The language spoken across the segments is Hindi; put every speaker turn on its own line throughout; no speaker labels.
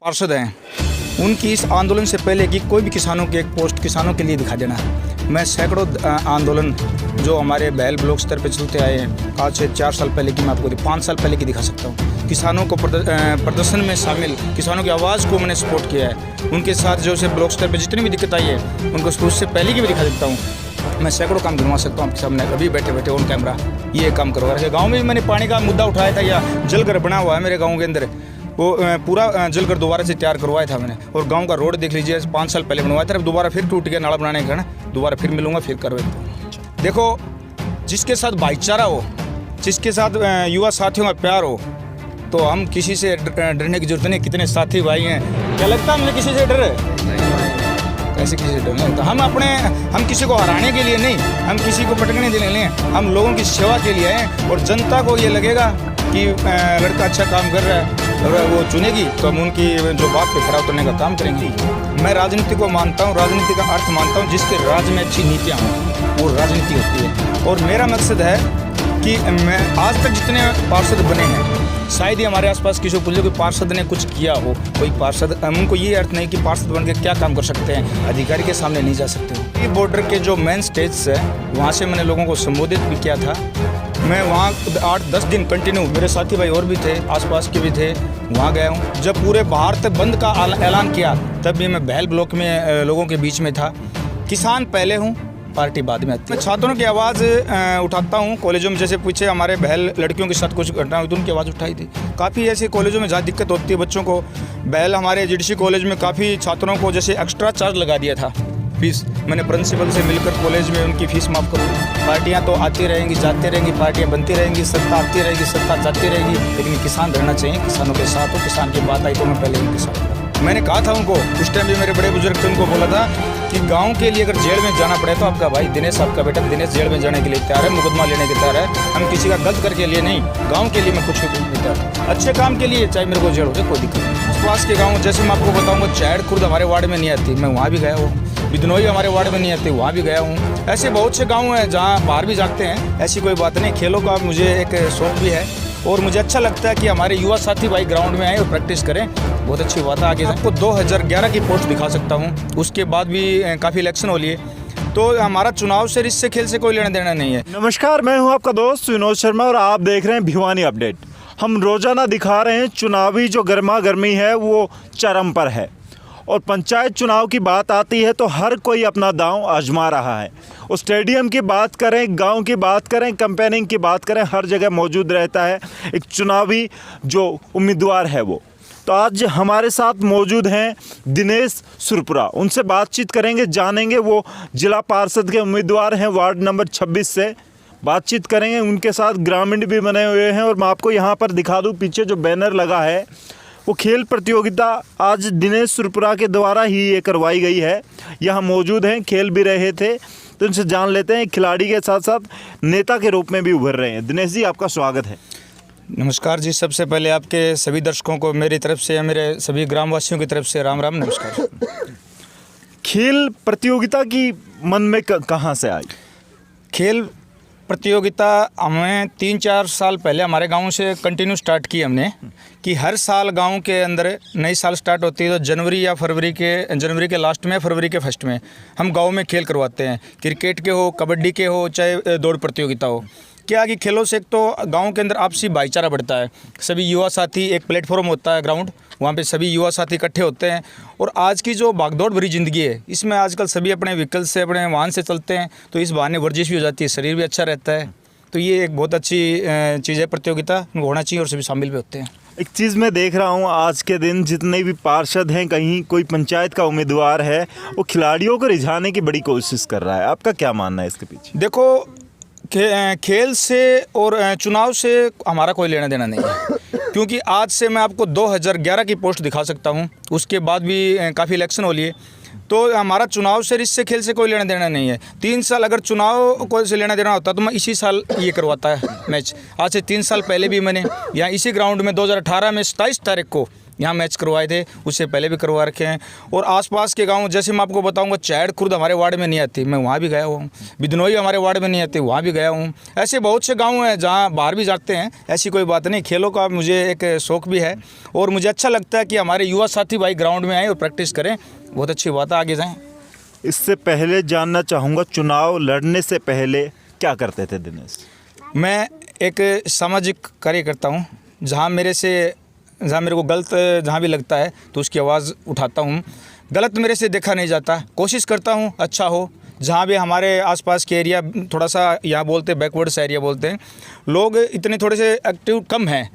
पार्षद हैं, उनकी इस आंदोलन से पहले कि कोई भी किसानों की एक पोस्ट किसानों के लिए दिखा देना। मैं सैकड़ों आंदोलन जो हमारे बहल ब्लॉक स्तर पर चलते आए हैं, आज से 4 साल पहले की मैं आपको 5 साल पहले की दिखा सकता हूँ। किसानों को प्रदर्शन में शामिल, किसानों की आवाज़ को मैंने सपोर्ट किया है। उनके साथ जो से ब्लॉक स्तर पर जितनी भी दिक्कत आई है उनको उससे पहले की भी दिखा सकता हूँ। मैं सैकड़ों काम गिनवा सकता हूँ आपके सामने, अभी बैठे बैठे ऑन कैमरा ये काम करवा रहे। गाँव में भी मैंने पानी का मुद्दा उठाया था, या जलघर बना हुआ है मेरे गाँव के अंदर, वो पूरा जलघर दोबारा से तैयार करवाया था मैंने। और गांव का रोड देख लीजिए, 5 साल पहले बनवाया था, दोबारा फिर टूट गया नाला बनाने का। दोबारा फिर मिलूंगा, फिर करवाएंगे। देखो, जिसके साथ भाईचारा हो, जिसके साथ युवा साथियों का प्यार हो, तो हम किसी से डरने की जरूरत नहीं। कितने साथी भाई हैं, क्या लगता है हमने किसी से डर कैसे किसी से डरना? तो हम किसी को हराने के लिए नहीं, हम किसी को पटकने के लिए नहीं, हम लोगों की सेवा के लिए हैं। और जनता को ये लगेगा कि लड़का अच्छा काम कर रहा है और वो चुनेगी, तो हम उनकी जो बात पे खरा उतरने का काम करेंगे। मैं राजनीति को मानता हूँ, राजनीति का अर्थ मानता हूँ जिसके राज्य में अच्छी नीतियाँ हों, वो राजनीति होती है। और मेरा मकसद है कि मैं आज तक जितने पार्षद बने हैं, शायद ही हमारे आसपास किसी को पूछे कोई पार्षद ने कुछ किया हो। कोई पार्षद, उनको ये अर्थ नहीं कि पार्षद बन के क्या काम कर सकते हैं, अधिकारी के सामने नहीं जा सकते। ये बॉर्डर के जो मेन स्टेज है, वहाँ से मैंने लोगों को संबोधित भी किया था। मैं वहाँ 8-10 दिन कंटिन्यू, मेरे साथी भाई और भी थे, आसपास के भी थे, वहाँ गया हूँ। जब पूरे भारत बंद का ऐलान किया, तब भी मैं बहल ब्लॉक में लोगों के बीच में था। किसान पहले हूँ, पार्टी बाद में आती है। मैं छात्रों की आवाज़ उठाता हूँ कॉलेजों में। जैसे पीछे हमारे बहल लड़कियों के साथ कुछ घटना हुई तो उनकी आवाज़ उठाई थी। काफ़ी ऐसे कॉलेजों में जहाँ दिक्कत होती है बच्चों को, बहल हमारे जीडीसी कॉलेज में काफ़ी छात्रों को जैसे एक्स्ट्रा चार्ज लगा दिया था फीस। मैंने प्रिंसिपल से मिलकर कॉलेज में उनकी फ़ीस माफ़ कर दी। पार्टियाँ तो आती रहेंगी, जाती रहेंगी, पार्टियाँ बनती रहेंगी, सत्ता आती रहेगी, सत्ता जाती रहेगी, लेकिन किसान रहना चाहिए, किसानों के साथ हो। किसान की बात आई तो मैं पहले ही किसान। मैंने कहा था उनको, उस टाइम भी मेरे बड़े बुजुर्ग थे, उनको बोला था कि गांव के लिए अगर जेल में जाना पड़े तो आपका भाई दिनेश, आपका बेटा दिनेश जेल में जाने के लिए तैयार है, मुकदमा लेने के तैयार है। हम किसी का गलत करके लिए नहीं, गांव के लिए मैं कुछ भी नहीं तैयार, अच्छे काम के लिए, चाहे मेरे को जेल हो जाए कोई दिक्कत नहीं। आसपास के गाँव जैसे मैं आपको बताऊँगा, चैड़ खुर्द हमारे वार्ड में नहीं आती, मैं वहाँ भी गया हूँ। बिदनोई हमारे वार्ड में नहीं आती, वहाँ भी गया हूँ। ऐसे बहुत से गाँव हैं जहाँ बाहर भी जाते हैं, ऐसी कोई बात नहीं। खेलों का मुझे एक शौक भी है और मुझे अच्छा लगता है कि हमारे युवा साथी भाई ग्राउंड में आए और प्रैक्टिस करें, बहुत अच्छी बात है। आगे आपको 2011 की पोस्ट दिखा सकता हूँ, उसके बाद भी काफ़ी इलेक्शन हो लिए, तो हमारा चुनाव से इससे खेल से कोई लेना देना नहीं है।
नमस्कार, मैं हूँ आपका दोस्त विनोद शर्मा और आप देख रहे हैं भिवानी अपडेट। हम रोजाना दिखा रहे हैं चुनावी जो गर्मा गर्मी है वो चरम पर है, और पंचायत चुनाव की बात आती है तो हर कोई अपना दांव आजमा रहा है। उस स्टेडियम की बात करें, गांव की बात करें, कैंपेनिंग की बात करें, हर जगह मौजूद रहता है एक चुनावी जो उम्मीदवार है वो। तो आज हमारे साथ मौजूद हैं दिनेश सुरपुरा, उनसे बातचीत करेंगे, जानेंगे वो जिला पार्षद के उम्मीदवार हैं वार्ड नंबर 26 से। बातचीत करेंगे, उनके साथ ग्रामीण भी बने हुए हैं। और मैं आपको यहाँ पर दिखा दूँ, पीछे जो बैनर लगा है वो खेल प्रतियोगिता आज दिनेश सुरपुरा के द्वारा ही ये करवाई गई है। यहाँ मौजूद हैं, खेल भी रहे थे, तो इनसे जान लेते हैं। खिलाड़ी के साथ साथ नेता के रूप में भी उभर रहे हैं। दिनेश जी, आपका स्वागत है।
नमस्कार जी, सबसे पहले आपके सभी दर्शकों को मेरी तरफ से, मेरे सभी ग्रामवासियों की तरफ से राम राम नमस्कार।
खेल प्रतियोगिता की मन में कहाँ से आई?
खेल प्रतियोगिता हमें 3-4 साल पहले हमारे गांव से कंटिन्यू स्टार्ट की हमने, कि हर साल गांव के अंदर नई साल स्टार्ट होती है तो जनवरी के लास्ट में, फरवरी के फर्स्ट में हम गांव में खेल करवाते हैं। क्रिकेट के हो, कबड्डी के हो, चाहे दौड़ प्रतियोगिता हो। क्या कि खेलों से एक तो गांव के अंदर आपसी भाईचारा बढ़ता है, सभी युवा साथी, एक प्लेटफॉर्म होता है ग्राउंड, वहाँ पे सभी युवा साथी इकट्ठे होते हैं। और आज की जो भागदौड़ भरी ज़िंदगी है, इसमें आजकल सभी अपने व्हीकल से, अपने वाहन से चलते हैं, तो इस बहाने वर्जिश भी हो जाती है, शरीर भी अच्छा रहता है। तो ये एक बहुत अच्छी चीज़ है, प्रतियोगिता होना चाहिए और सभी शामिल भी होते हैं।
एक चीज़ मैं देख रहा हूँ, आज के दिन जितने भी पार्षद हैं, कहीं कोई पंचायत का उम्मीदवार है, वो खिलाड़ियों को रिझाने की बड़ी कोशिश कर रहा है। आपका क्या मानना है इसके पीछे?
देखो, खेल से और चुनाव से हमारा कोई लेना देना नहीं है, क्योंकि आज से मैं आपको 2011 की पोस्ट दिखा सकता हूँ, उसके बाद भी काफ़ी इलेक्शन हो लिए, तो हमारा चुनाव से, इससे खेल से कोई लेना देना नहीं है। 3 साल अगर चुनाव को से लेना देना होता तो मैं इसी साल ये करवाता है मैच। आज से 3 साल पहले भी मैंने यहाँ इसी ग्राउंड में 2018 में 27 तारीख को यहाँ मैच करवाए थे, उससे पहले भी करवा रखे हैं। और आसपास के गांव जैसे मैं आपको बताऊंगा, चैड़ खुर्द हमारे वार्ड में नहीं आती, मैं वहाँ भी गया हुआ हूँ। बिदनोई हमारे वार्ड में नहीं आती, वहाँ भी गया हूँ। ऐसे बहुत से गाँव हैं जहाँ बाहर भी जाते हैं, ऐसी कोई बात नहीं। खेलों का मुझे एक शौक़ भी है और मुझे अच्छा लगता है कि हमारे युवा साथी भाई ग्राउंड में आएँ और प्रैक्टिस करें, बहुत अच्छी बात है, आगे जाएँ।
इससे पहले जानना चाहूँगा, चुनाव लड़ने से पहले क्या करते थे दिनेश?
मैं एक सामाजिक कार्य करता हूँ, जहाँ मेरे को गलत जहाँ भी लगता है तो उसकी आवाज़ उठाता हूँ। गलत मेरे से देखा नहीं जाता, कोशिश करता हूँ अच्छा हो। जहाँ भी हमारे आसपास के एरिया थोड़ा सा यहाँ बोलते हैं बैकवर्ड्स एरिया बोलते हैं, लोग इतने थोड़े से एक्टिव कम हैं,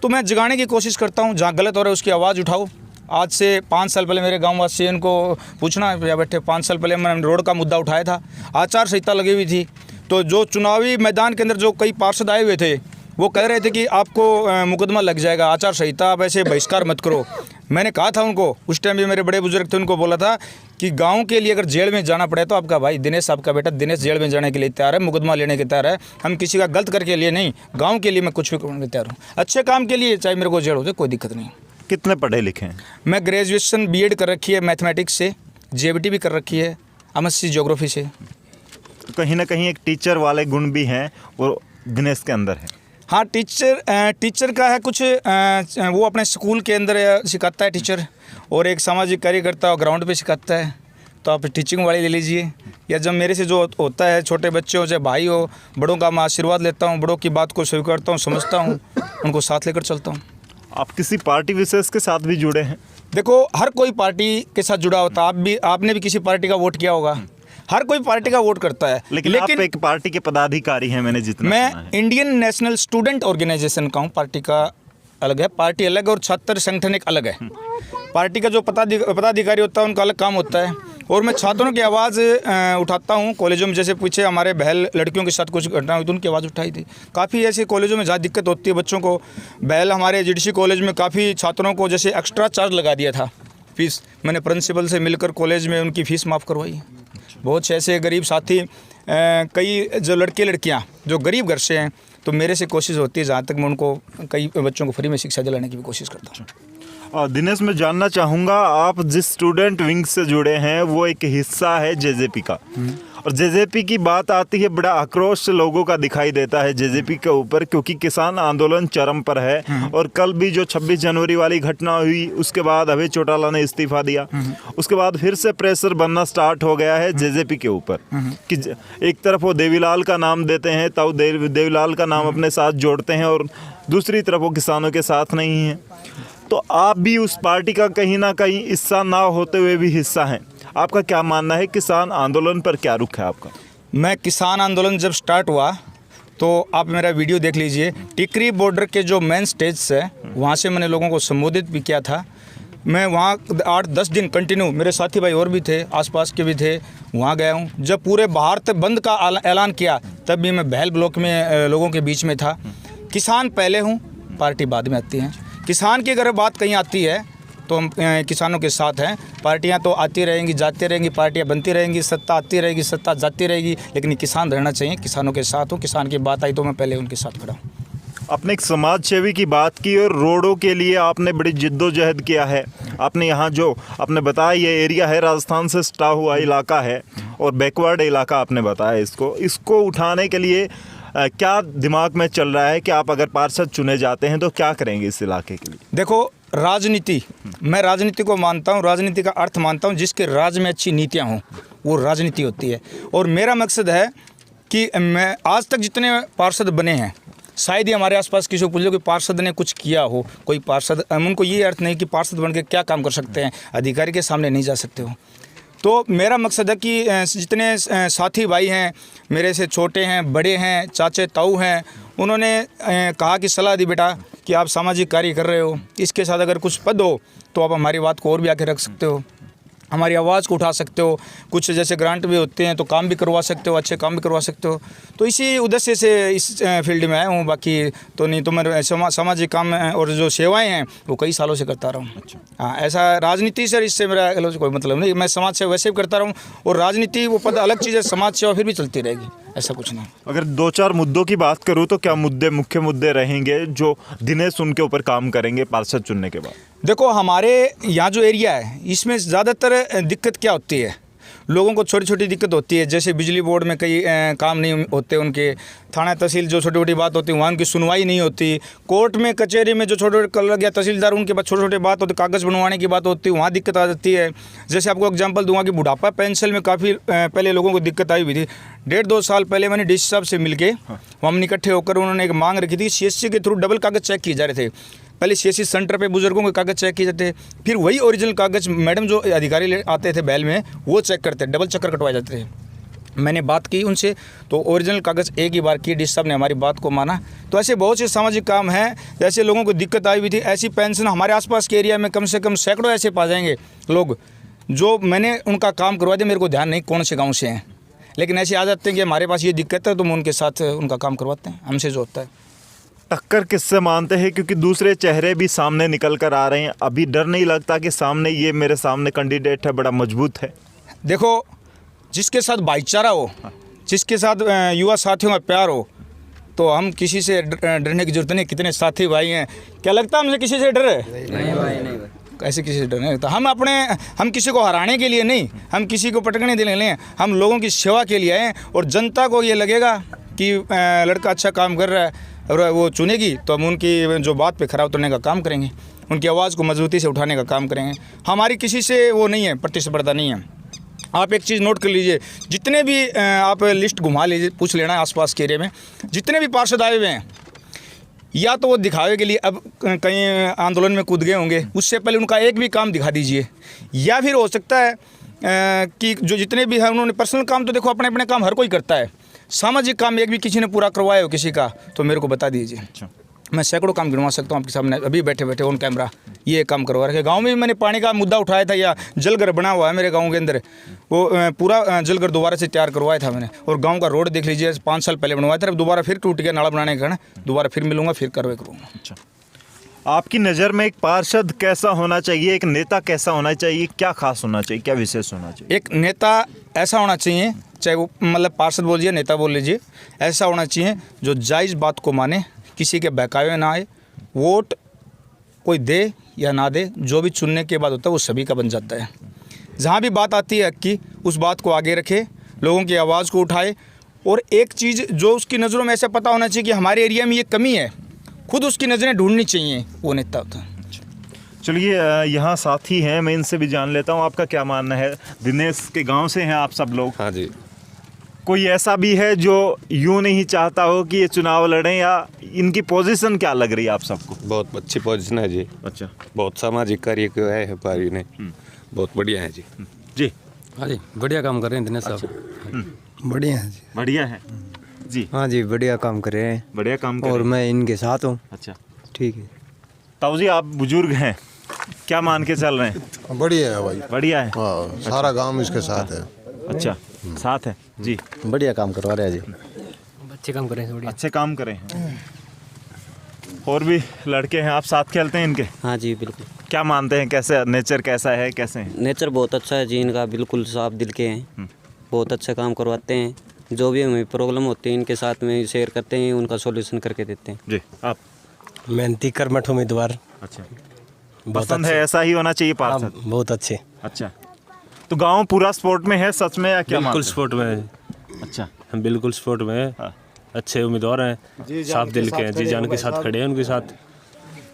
तो मैं जगाने की कोशिश करता हूँ। जहाँ गलत हो रहा है उसकी आवाज़ उठाओ। आज से 5 साल पहले मेरे गाँव वासी इनको पूछना या बैठे, 5 साल पहले मैंने रोड का मुद्दा उठाया था, आचार संहिता लगी हुई थी, तो जो चुनावी मैदान के अंदर जो कई पार्षद आए हुए थे वो कह रहे थे कि आपको मुकदमा लग जाएगा, आचार संहिता, आप ऐसे बहिष्कार मत करो। मैंने कहा था उनको, उस टाइम भी मेरे बड़े बुजुर्ग थे, उनको बोला था कि गांव के लिए अगर जेल में जाना पड़े तो आपका भाई दिनेश, आपका बेटा दिनेश जेल में जाने के लिए तैयार है, मुकदमा लेने के तैयार है। हम किसी का गलत करके लिए नहीं, गाँव के लिए मैं कुछ भी करने तैयार हूँ, अच्छे काम के लिए, चाहे मेरे को जेल हो जाए, कोई दिक्कत नहीं।
कितने पढ़े लिखे हैं? मैं
ग्रेजुएशन BEd कर रखी है मैथमेटिक्स से, JBT भी कर रखी है MSc ज्योग्राफी से।
तो कहीं ना कहीं एक टीचर वाले गुण भी हैं वो दिनेश के अंदर है।
हाँ, टीचर का है कुछ, वो अपने स्कूल के अंदर सिखाता है टीचर, और एक सामाजिक कार्यकर्ता ग्राउंड पे सिखाता है। तो आप टीचिंग वाली ले लीजिए, या जब मेरे से जो होता है, छोटे बच्चे हो चाहे भाई हो, बड़ों का मैं आशीर्वाद लेता हूँ, बड़ों की बात को स्वीकारता हूँ, समझता हूँ, उनको साथ लेकर चलता हूँ।
आप किसी पार्टी विशेष के साथ भी जुड़े हैं?
देखो, हर कोई पार्टी के साथ जुड़ा होता है। आपने भी किसी पार्टी का वोट किया होगा, हर कोई पार्टी का वोट करता है,
लेकिन आप एक पार्टी के पदाधिकारी हैं, मैंने जितना
मैं
सुना है।
इंडियन नेशनल स्टूडेंट ऑर्गेनाइजेशन का हूँ। पार्टी का अलग है, पार्टी अलग है, और छात्र संगठन एक अलग है। पार्टी का जो पदाधिकारी होता है उनका अलग काम होता है, और मैं छात्रों की आवाज़ उठाता हूँ। कॉलेजों में जैसे पीछे हमारे बहल लड़कियों के साथ कुछ घटना हुई तो उनकी आवाज़ उठाई थी। काफ़ी ऐसे कॉलेजों में जहाँ दिक्कत होती है बच्चों को, बहल हमारे GDC कॉलेज में काफ़ी छात्रों को जैसे एक्स्ट्रा चार्ज लगा दिया था फीस, मैंने प्रिंसिपल से मिलकर कॉलेज में उनकी फ़ीस माफ़ करवाई। बहुत से ऐसे गरीब साथी, कई जो लड़कियाँ जो गरीब घर से हैं, तो मेरे से कोशिश होती है जहाँ तक मैं उनको कई बच्चों को फ्री में शिक्षा दिलाने की भी कोशिश करता हूँ।
दिनेश, मैं जानना चाहूँगा, आप जिस स्टूडेंट विंग से जुड़े हैं वो एक हिस्सा है JJP का, और JJP की बात आती है, बड़ा आक्रोश लोगों का दिखाई देता है JJP के ऊपर, क्योंकि किसान आंदोलन चरम पर है। और कल भी जो 26 जनवरी वाली घटना हुई, उसके बाद अभय चौटाला ने इस्तीफा दिया, उसके बाद फिर से प्रेशर बनना स्टार्ट हो गया है JJP के ऊपर कि एक तरफ वो देवीलाल का नाम देते हैं, तब देवीलाल का नाम अपने साथ जोड़ते हैं, और दूसरी तरफ वो किसानों के साथ नहीं है। तो आप भी उस पार्टी का कहीं ना कहीं हिस्सा ना होते हुए भी हिस्सा हैं। आपका क्या मानना है, किसान आंदोलन पर क्या रुख है आपका?
मैं किसान आंदोलन जब स्टार्ट हुआ तो आप मेरा वीडियो देख लीजिए, टिकरी बॉर्डर के जो मेन स्टेज से वहाँ से मैंने लोगों को संबोधित भी किया था। मैं वहाँ 8-10 दिन कंटिन्यू, मेरे साथी भाई और भी थे, आसपास के भी थे, वहाँ गया हूँ। जब पूरे भारत बंद का ऐलान किया तब भी मैं बहल ब्लॉक में लोगों के बीच में था। किसान पहले हूँ, पार्टी बाद में आती हैं। किसान की अगर बात कहीं आती है तो हम किसानों के साथ हैं। पार्टियां तो आती रहेंगी, जाती रहेंगी, पार्टियां बनती रहेंगी, सत्ता आती रहेगी, सत्ता जाती रहेगी, लेकिन किसान रहना चाहिए। किसानों के साथ हूँ, किसान की बात आई तो मैं पहले उनके साथ खड़ा हूँ।
आपने एक समाज सेवी की बात की, और रोडों के लिए आपने बड़ी जिद्दोजहद किया है। आपने यहाँ जो आपने बताया ये एरिया है, राजस्थान से सटा हुआ इलाका है और बैकवर्ड इलाका आपने बताया, इसको उठाने के लिए क्या दिमाग में चल रहा है कि आप अगर पार्षद चुने जाते हैं तो क्या करेंगे इस इलाके के लिए?
देखो, राजनीति, मैं राजनीति को मानता हूँ, राजनीति का अर्थ मानता हूँ, जिसके राज में अच्छी नीतियाँ हों, वो राजनीति होती है। और मेरा मकसद है कि मैं आज तक जितने पार्षद बने हैं, शायद ही हमारे आसपास किसी को पूछ लो कि पार्षद ने कुछ किया हो। कोई पार्षद, उनको ये अर्थ नहीं कि पार्षद बन के क्या काम कर सकते हैं, अधिकारी के सामने नहीं जा सकते हो। तो मेरा मकसद है कि जितने साथी भाई हैं, मेरे से छोटे हैं, बड़े हैं, चाचे ताऊ हैं, उन्होंने कहा कि सलाह दी, बेटा कि आप सामाजिक कार्य कर रहे हो, इसके साथ अगर कुछ पद हो तो आप हमारी बात को और भी आगे रख सकते हो, हमारी आवाज़ को उठा सकते हो, कुछ जैसे ग्रांट भी होते हैं तो काम भी करवा सकते हो, अच्छे काम भी करवा सकते हो। तो इसी उद्देश्य से इस फील्ड में आया हूँ, बाकी तो नहीं तो मैं सामाजिक काम और जो सेवाएं हैं वो कई सालों से करता रहा हूँ। हाँ, ऐसा राजनीति से इससे मेरा कोई मतलब नहीं। मैं समाज सेवा वैसे भी करता रहा हूँ, और राजनीति वो पद अलग चीज़ है, समाज सेवा फिर भी चलती रहेगी, ऐसा कुछ नहीं।
अगर 2-4 मुद्दों की बात करूँ तो क्या मुख्य मुद्दे रहेंगे जो दिनेश उनके ऊपर काम करेंगे पार्षद चुनने के बाद?
देखो हमारे यहाँ जो एरिया है इसमें ज़्यादातर दिक्कत क्या होती है, लोगों को छोटी छोटी दिक्कत होती है। जैसे बिजली बोर्ड में कई काम नहीं होते उनके, थाना तहसील जो छोटी छोटी बात होती है वहाँ उनकी सुनवाई नहीं होती, कोर्ट में कचहरी में जो छोटे छोटे कर लग गया तहसीलदार उनके पास छोटे छोटे बात होती, कागज़ बनवाने की बात होती है, वहाँ दिक्कत आ जाती है। जैसे आपको एग्जांपल दूंगा कि बुढ़ापा पेंशन में काफ़ी पहले लोगों को दिक्कत आई हुई थी। 1.5-2 साल पहले मैंने डीसी साहब से मिलके हम इकट्ठे होकर उन्होंने एक मांग रखी थी, CSC के थ्रू डबल कागज़ चेक किए जा रहे थे। पहले CSC सेंटर पे बुजुर्गों के कागज़ चेक किए जाते, फिर वही ओरिजिनल कागज़ मैडम जो अधिकारी आते थे बैल में वो चेक करते, डबल चक्कर कटवाए जाते थे। मैंने बात की उनसे तो ओरिजिनल कागज़ एक ही बार की, डीसी साहब ने हमारी बात को माना। तो ऐसे बहुत से सामाजिक काम हैं, जैसे लोगों को दिक्कत आई हुई थी, ऐसी पेंशन हमारे आसपास के एरिया में कम से कम सैकड़ों ऐसे पा जाएंगे लोग जो मैंने उनका काम करवा दिया। मेरे को ध्यान नहीं कौन से गाँव से हैं, लेकिन ऐसे आ जाते हैं कि हमारे पास ये दिक्कत है तो हम उनके साथ उनका काम करवाते हैं, हमसे जो होता है।
टक्कर किससे मानते हैं, क्योंकि दूसरे चेहरे भी सामने निकल कर आ रहे हैं, अभी डर नहीं लगता कि सामने ये मेरे सामने कैंडिडेट है, बड़ा मजबूत है?
देखो जिसके साथ भाईचारा हो, जिसके साथ युवा साथियों का प्यार हो, तो हम किसी से डरने की जरूरत नहीं। कितने साथी भाई हैं, क्या लगता है हमसे किसी से डर है? नहीं भाई, नहीं। ऐसे किसी से डर नहीं लगता। हम किसी को हराने के लिए नहीं, हम किसी को पटकने देने नहीं, हम लोगों की सेवा के लिए आए। और जनता को ये लगेगा कि लड़का अच्छा काम कर रहा है और वो चुनेगी तो हम उनकी जो बात पे खरा उतरने का काम करेंगे, उनकी आवाज़ को मजबूती से उठाने का काम करेंगे। हमारी किसी से वो नहीं है, प्रतिस्पर्धा नहीं है। आप एक चीज़ नोट कर लीजिए, जितने भी आप लिस्ट घुमा लीजिए, पूछ लेना आसपास के एरिया में जितने भी पार्षद आए हुए हैं, या तो वो दिखावे के लिए अब कहीं आंदोलन में कूद गए होंगे, उससे पहले उनका एक भी काम दिखा दीजिए। या फिर हो सकता है कि जो जितने भी हैं उन्होंने पर्सनल काम, तो देखो अपने अपने काम हर कोई करता है, सामाजिक काम एक भी किसी ने पूरा करवाया हो किसी का तो मेरे को बता दीजिए। अच्छा। मैं सैकड़ों काम गिनवा सकता हूँ आपके सामने, अभी बैठे बैठे ऑन कैमरा ये काम करवा रखे। गांव में भी मैंने पानी का मुद्दा उठाया था, या जलघर बना हुआ है मेरे गांव के अंदर, वो पूरा जलघर दोबारा से तैयार करवाया था मैंने। और गांव का रोड देख लीजिए, 5 साल पहले बनवाया था, अब दोबारा फिर टूट गया नाला बनाने के कारण, दोबारा फिर मिलूंगा, फिर कार्रवाई करूँगा।
अच्छा, आपकी नज़र में एक पार्षद कैसा होना चाहिए, एक नेता कैसा होना चाहिए, क्या खास होना चाहिए, क्या विशेष होना चाहिए?
एक नेता ऐसा होना चाहिए, चाहे वो मतलब पार्षद बोल लीजिए, नेता बोल लीजिए, ऐसा होना चाहिए जो जायज़ बात को माने, किसी के बहकावे ना आए। वोट कोई दे या ना दे, जो भी चुनने के बाद होता है वो सभी का बन जाता है। जहाँ भी बात आती है हक की, उस बात को आगे रखे, लोगों की आवाज़ को उठाए। और एक चीज़ जो उसकी नज़रों में ऐसा पता होना चाहिए कि हमारे एरिया में ये कमी है, खुद उसकी नज़रें ढूंढनी चाहिए, वो नेता होता है।
चलिए, यहाँ साथी हैं, मैं इनसे भी जान लेता हूँ, आपका क्या मानना है? दिनेश के गांव से हैं आप सब लोग?
हाँ जी।
कोई ऐसा भी है जो यूँ नहीं चाहता हो कि ये चुनाव लड़ें, या इनकी पोजीशन क्या लग रही है आप सबको?
बहुत अच्छी पोजीशन है जी।
अच्छा,
बहुत सामाजिक कार्य किया है पारी ने, बहुत बढ़िया है जी।
जी
हाँ जी, बढ़िया काम कर रहे हैं दिनेश साहब।
बढ़िया है जी।
बढ़िया है जी।
हाँ जी, बढ़िया काम कर रहे हैं,
बढ़िया काम कर
और
रहे हैं।
मैं इनके साथ हूँ।
अच्छा,
ठीक है।
ताऊ जी, आप बुजुर्ग हैं, क्या मान के चल रहे हैं?
बढ़िया है भाई।
बढ़िया है।
हाँ, सारा गांव इसके साथ है।
अच्छा, साथ है जी।
बढ़िया काम करवा रहे हैं जी।
अच्छे काम कर रहे हैं, बढ़िया।
अच्छे काम करें हैं। और भी लड़के हैं, आप साथ खेलते हैं इनके?
हाँ जी बिल्कुल।
क्या मानते हैं, कैसे नेचर कैसा है, कैसे हैं?
नेचर बहुत अच्छा है जी इनका, बिल्कुल साफ दिल के हैं, बहुत अच्छा काम करवाते हैं। जो भी हमें प्रॉब्लम होती है इनके साथ में शेयर करते हैं, उनका सॉल्यूशन करके देते हैं
जी। आप?
मेहनती कर्मठ उम्मीदवार।
अच्छा, पसंद है, ऐसा ही होना चाहिए पार्षद?
बहुत अच्छे।
अच्छा, तो गांव पूरा स्पोर्ट में है सच में, या क्या?
बिल्कुल
मानते हैं?
स्पोर्ट में है।
अच्छा,
हम बिल्कुल स्पोर्ट में है।
हाँ।
अच्छे उम्मीदवार हैं, साफ दिल के हैं, जी जान के साथ खड़े हैं उनके साथ।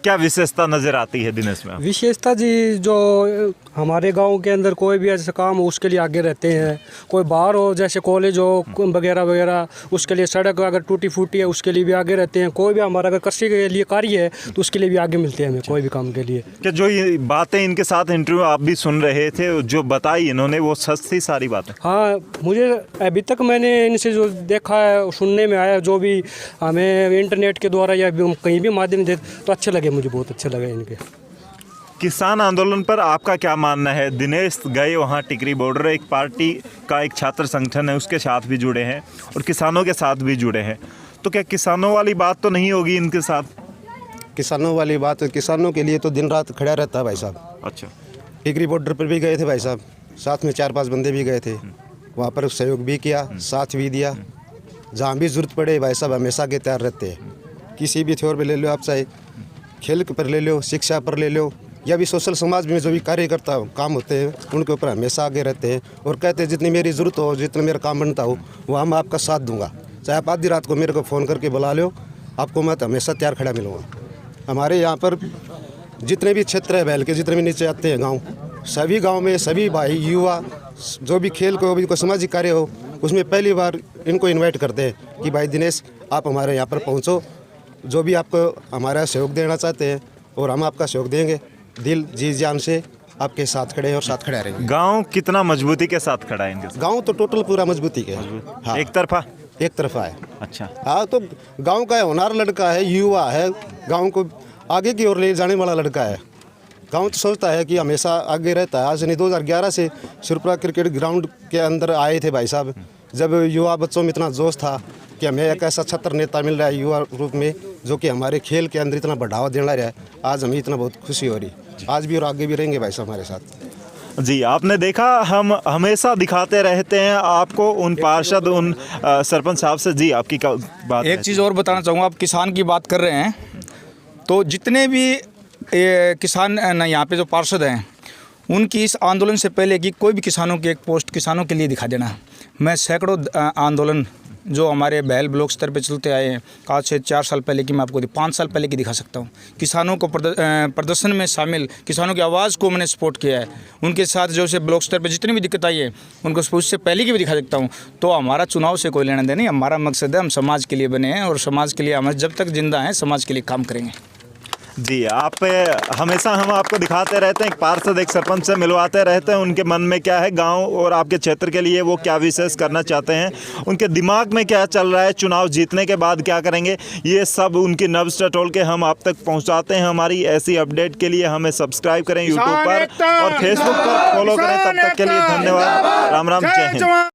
क्या विशेषता नजर आती है दिनेश में?
विशेषता जी, जो हमारे गांव के अंदर कोई भी ऐसा काम हो उसके लिए आगे रहते हैं। कोई बाहर हो, जैसे कॉलेज हो वगैरह वगैरह, उसके लिए सड़क अगर टूटी फूटी है उसके लिए भी आगे रहते हैं। कोई भी हमारा अगर कृषि के लिए कार्य है तो उसके लिए भी आगे मिलते हैं हमें, कोई भी काम के लिए।
क्या जो ये बातें इनके साथ इंटरव्यू आप भी सुन रहे थे, जो बताई इन्होंने, वो सच थी सारी बातें?
हाँ, मुझे अभी तक मैंने इनसे जो देखा है, सुनने में आया, जो भी हमें इंटरनेट के द्वारा या कहीं भी माध्यम से, तो अच्छे लगे, मुझे बहुत अच्छे लगे इनके।
किसान आंदोलन पर आपका क्या मानना है? दिनेश गए वहाँ टिकरी बॉर्डर, एक पार्टी का एक छात्र संगठन है, उसके साथ भी जुड़े हैं और किसानों के साथ भी जुड़े हैं, तो क्या किसानों वाली बात तो नहीं होगी इनके साथ?
किसानों वाली बात, किसानों के लिए तो दिन रात खड़ा रहता है भाई साहब।
अच्छा,
टिकरी बॉर्डर पर भी गए थे भाई साहब, साथ में 4-5 बंदे भी गए थे, वहाँ पर सहयोग भी किया, साथ भी दिया। जहाँ भी जरूरत पड़े भाई साहब हमेशा के तैयार रहते हैं। किसी भी थ्योर पर ले लो आप, चाहे खेल पर ले लो, शिक्षा पर ले लो, या भी सोशल समाज में जो भी कार्यकर्ता काम होते हैं उनके ऊपर हमेशा आगे रहते हैं और कहते हैं जितनी मेरी ज़रूरत हो, जितना मेरा काम बनता हो, वहाँ मैं आपका साथ दूंगा। चाहे आप आधी रात को मेरे को फ़ोन करके बुला लो, आपको मैं हमेशा तैयार खड़ा मिलूँगा। हमारे यहाँ पर जितने भी क्षेत्र है बैल के, जितने भी नीचे आते हैं गाँव, सभी गाँव में सभी भाई युवा जो भी खेल को, भी कोई सामाजिक कार्य हो, उसमें पहली बार इनको इन्वाइट करते हैं कि भाई दिनेश आप हमारे यहाँ पर पहुँचो, जो भी आपको हमारा सहयोग देना चाहते हैं और हम आपका सहयोग देंगे, दिल जी जान से आपके साथ खड़े हैं और साथ खड़े रहेंगे।
गांव कितना मजबूती के साथ खड़ा है इनके साथ?
गांव तो टोटल पूरा मजबूती के हाँ,
एक तरफा
है।
अच्छा,
हाँ, तो गांव का होनहार लड़का है, युवा है, गांव को आगे की ओर ले जाने वाला लड़का है। गांव तो सोचता है कि हमेशा आगे रहता है। आज नहीं 2011 से सुरपुरा क्रिकेट ग्राउंड के अंदर आए थे भाई साहब, जब युवा बच्चों में इतना जोश था कि हमें एक ऐसा छत्र नेता मिल रहा है युवा रूप में, जो कि हमारे खेल के अंदर इतना बढ़ावा देना रहा है। आज हमें इतना बहुत खुशी हो रही, आज भी और आगे भी रहेंगे भाई साहब हमारे साथ।
जी आपने देखा, हम हमेशा दिखाते रहते हैं आपको उन पार्षद, उन सरपंच साहब से। जी आपकी बात।
एक चीज़ और बताना चाहूँगा, आप किसान की बात कर रहे हैं, तो जितने भी किसान न यहाँ पे जो पार्षद हैं, उनकी इस आंदोलन से पहले कि कोई भी किसानों की एक पोस्ट किसानों के लिए दिखा देना। मैं सैकड़ों आंदोलन जो हमारे बहल ब्लॉक स्तर पे चलते आए हैं, आज से 4 साल पहले की मैं आपको 5 साल पहले की दिखा सकता हूँ। किसानों को प्रदर्शन में शामिल, किसानों की आवाज़ को मैंने सपोर्ट किया है। उनके साथ जो से ब्लॉक स्तर पे जितनी भी दिक्कत आई है उनको उससे पहले की भी दिखा सकता हूँ। तो हमारा चुनाव से कोई लेना देना नहीं, हमारा मकसद है हम समाज के लिए बने हैं और समाज के लिए हम जब तक जिंदा हैं समाज के लिए काम करेंगे।
जी आप हमेशा हम आपको दिखाते रहते हैं, एक पार्षद एक सरपंच से मिलवाते रहते हैं, उनके मन में क्या है गांव और आपके क्षेत्र के लिए, वो क्या विशेष करना चाहते हैं, उनके दिमाग में क्या चल रहा है, चुनाव जीतने के बाद क्या करेंगे, ये सब उनकी नब्ज़ टटोल के हम आप तक पहुंचाते हैं। हमारी ऐसी अपडेट के लिए हमें सब्सक्राइब करें यूट्यूब पर और फेसबुक पर फॉलो करें। तब तक के लिए धन्यवाद। राम राम, जय हिंद।